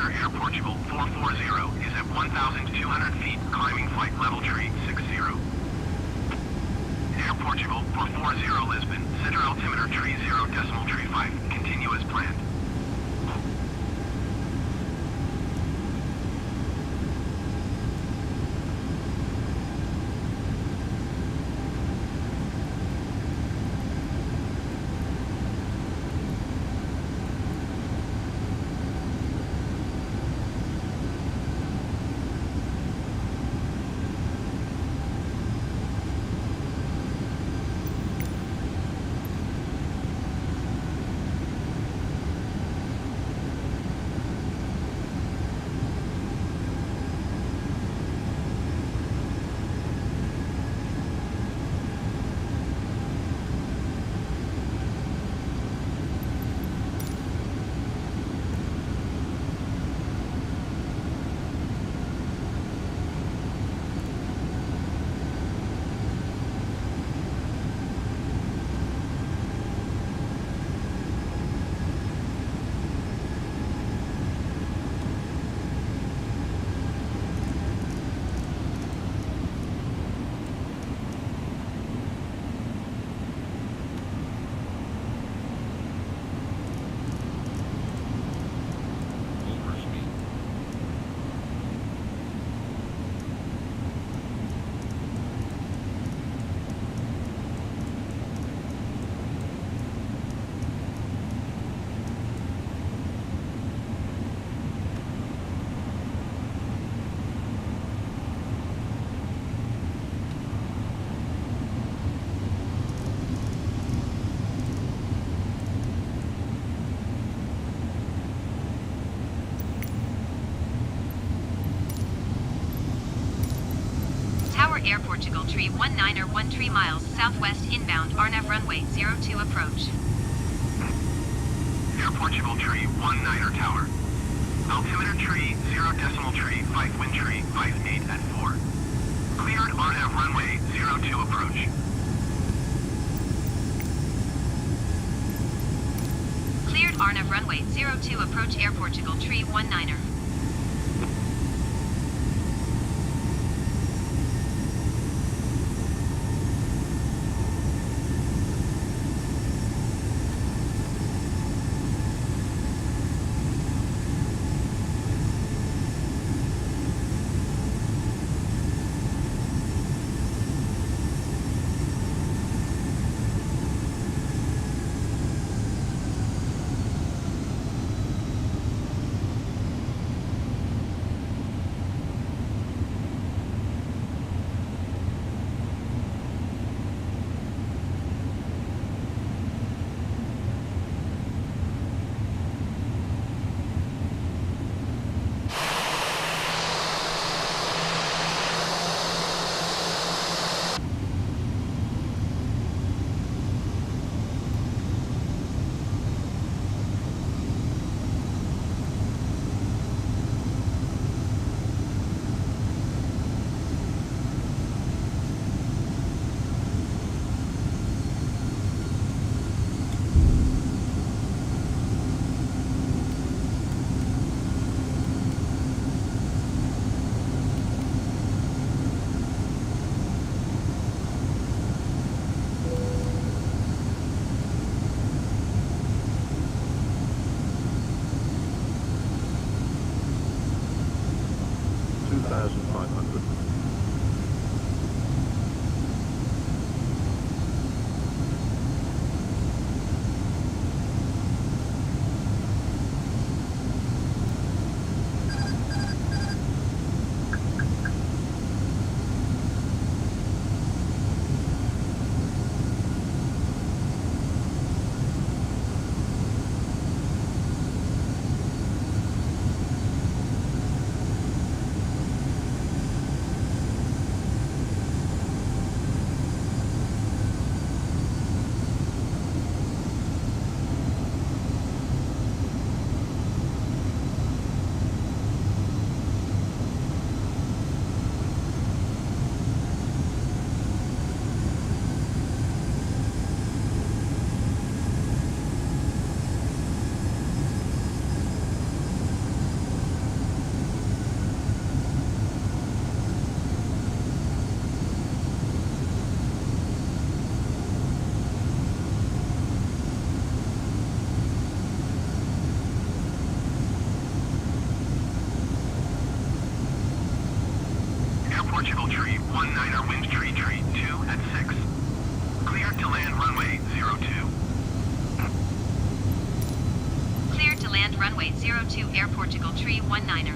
altimeter Air Portugal 440 is at 1,200 feet, climbing flight level tree 60. Air Portugal 440 Lisbon, center altimeter tree 0 decimal tree 5, continue as planned. Air Portugal tree 19 miles southwest inbound Arnav runway 02 approach. Air Portugal tree 19 tower. Altimeter tree 0 decimal tree 5 wind tree 58 at 4. Cleared Arnav runway 02 approach. Cleared Arnav runway 02 approach Air Portugal tree 19. Portugal tree 19er wind tree 2 at 6. Cleared to land runway 02. Cleared to land runway 02 Air Portugal tree 19er.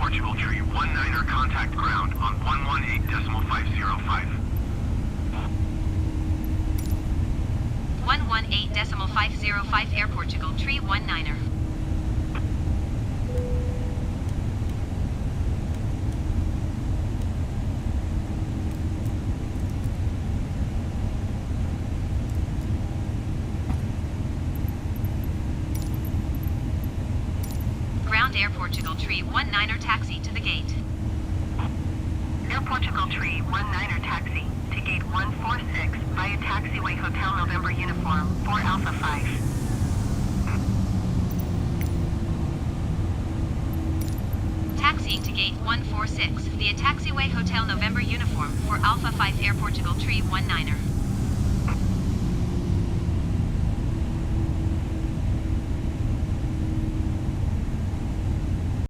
Portugal tree 19er contact ground on 118.505. 118.505 Air Portugal tree 19er. Ground Air Portugal tree 19er taxi to the gate. Air Portugal Tree 19er taxi to gate 146 via taxiway Hotel November uniform 4 Alpha 5. Taxiing to gate 146 via taxiway Hotel November uniform for Alpha 5 Air Portugal Tree 19er.